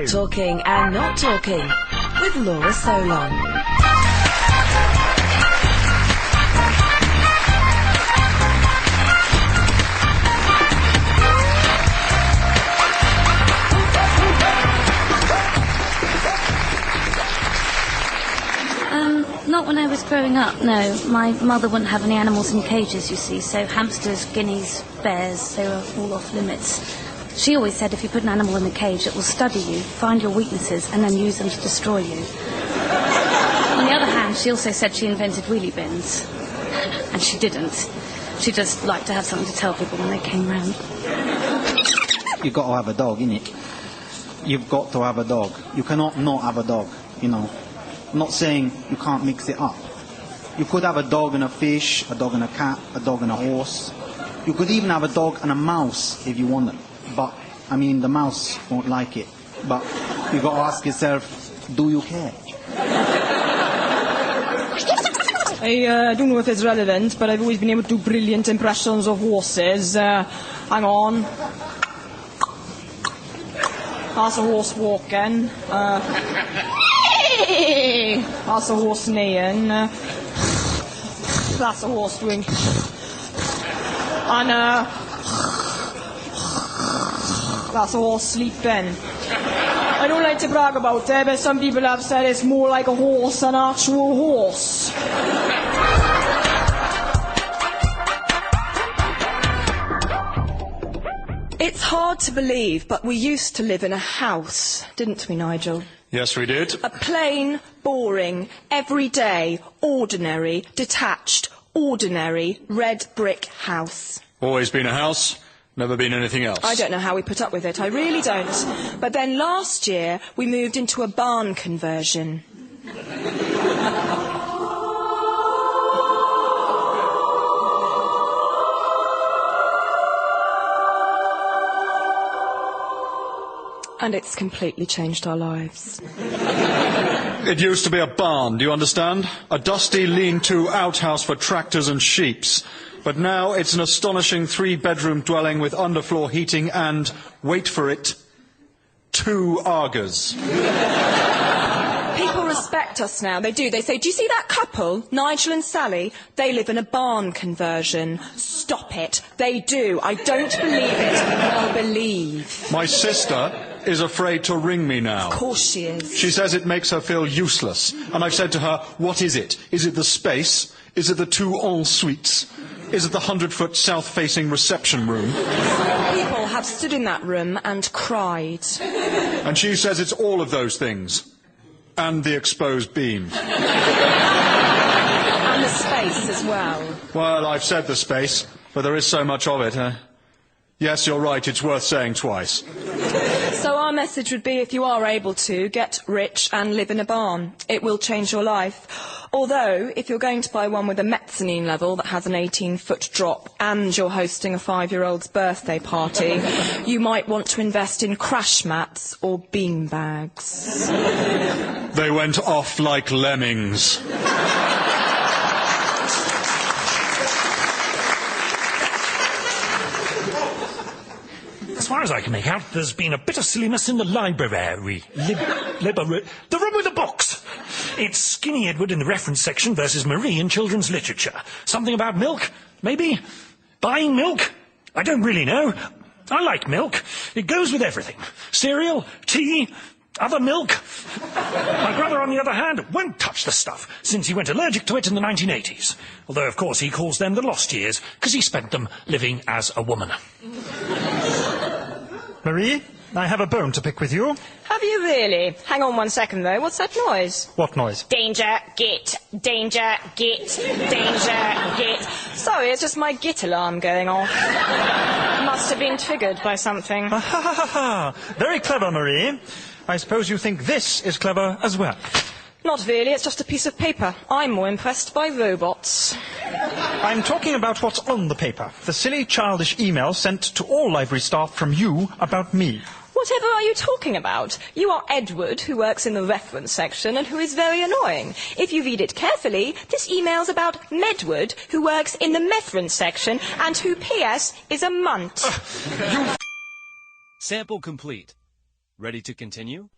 Talking and not talking with Laura Solon. Not when I was growing up, no. My mother wouldn't have any animals in cages, you see, so hamsters, guineas, bears, they were all off limits. She always said if you put an animal in a cage, it will study you, find your weaknesses, and then use them to destroy you. On the other hand, she also said she invented wheelie bins. And she didn't. She just liked to have something to tell people when they came round. You've got to have a dog, innit? You've got to have a dog. You cannot not have a dog, you know. I'm not saying you can't mix it up. You could have a dog and a fish, a dog and a cat, a dog and a horse. You could even have a dog and a mouse if you wanted. But, I mean, the mouse won't like it. But you've got to ask yourself, do you care? I don't know if it's relevant, but I've always been able to do brilliant impressions of horses. Hang on. That's a horse walking. That's a horse neighing. That's a horse doing. And that's a horse sleeping. I don't like to brag about it, but some people have said it's more like a horse than an actual horse. It's hard to believe, but we used to live in a house, didn't we, Nigel? Yes, we did. A plain, boring, everyday, ordinary, detached, ordinary, red brick house. Always been a house, never been anything else. I don't know how we put up with it, I really don't. But then last year, we moved into a barn conversion. And it's completely changed our lives. It used to be a barn, do you understand? A dusty, lean-to outhouse for tractors and sheeps. But now it's an astonishing 3-bedroom dwelling with underfloor heating and, wait for it, 2 Argas. People respect us now, they do. They say, do you see that couple, Nigel and Sally? They live in a barn conversion. Stop it. They do. I don't believe it. I'll believe. My sister is afraid to ring me now. Of course she is. She says it makes her feel useless. And I've said to her, what is it? Is it the space? Is it the 2 en-suites? Is it the 100-foot south-facing reception room? People have stood in that room and cried. And she says it's all of those things. And the exposed beam. And the space as well. Well, I've said the space, but there is so much of it. Yes, you're right, it's worth saying twice. So our message would be, if you are able to, get rich and live in a barn. It will change your life. Although, if you're going to buy one with a mezzanine level that has an 18-foot drop and you're hosting a 5-year-old's birthday party, you might want to invest in crash mats or bean bags. They went off like lemmings. As far as I can make out, there's been a bit of silliness in the library. The room with the books. It's Skinny Edward in the reference section versus Marie in children's literature. Something about milk, maybe? Buying milk? I don't really know. I like milk. It goes with everything. Cereal, tea, other milk. My brother, on the other hand, won't touch the stuff, since he went allergic to it in the 1980s. Although, of course, he calls them the lost years, because he spent them living as a woman. Marie, I have a bone to pick with you. Have you really? Hang on 1 second, though. What's that noise? What noise? Danger, git, danger, git, danger, git. Sorry, it's just my git alarm going off. Must have been triggered by something. Ha ha ha ha! Very clever, Marie. I suppose you think this is clever as well. Not really, it's just a piece of paper. I'm more impressed by robots. I'm talking about what's on the paper. The silly, childish email sent to all library staff from you about me. Whatever are you talking about? You are Edward, who works in the reference section and who is very annoying. If you read it carefully, this email's about Medward, who works in the reference section and who, P.S., is a munt. You Sample complete. Ready to continue?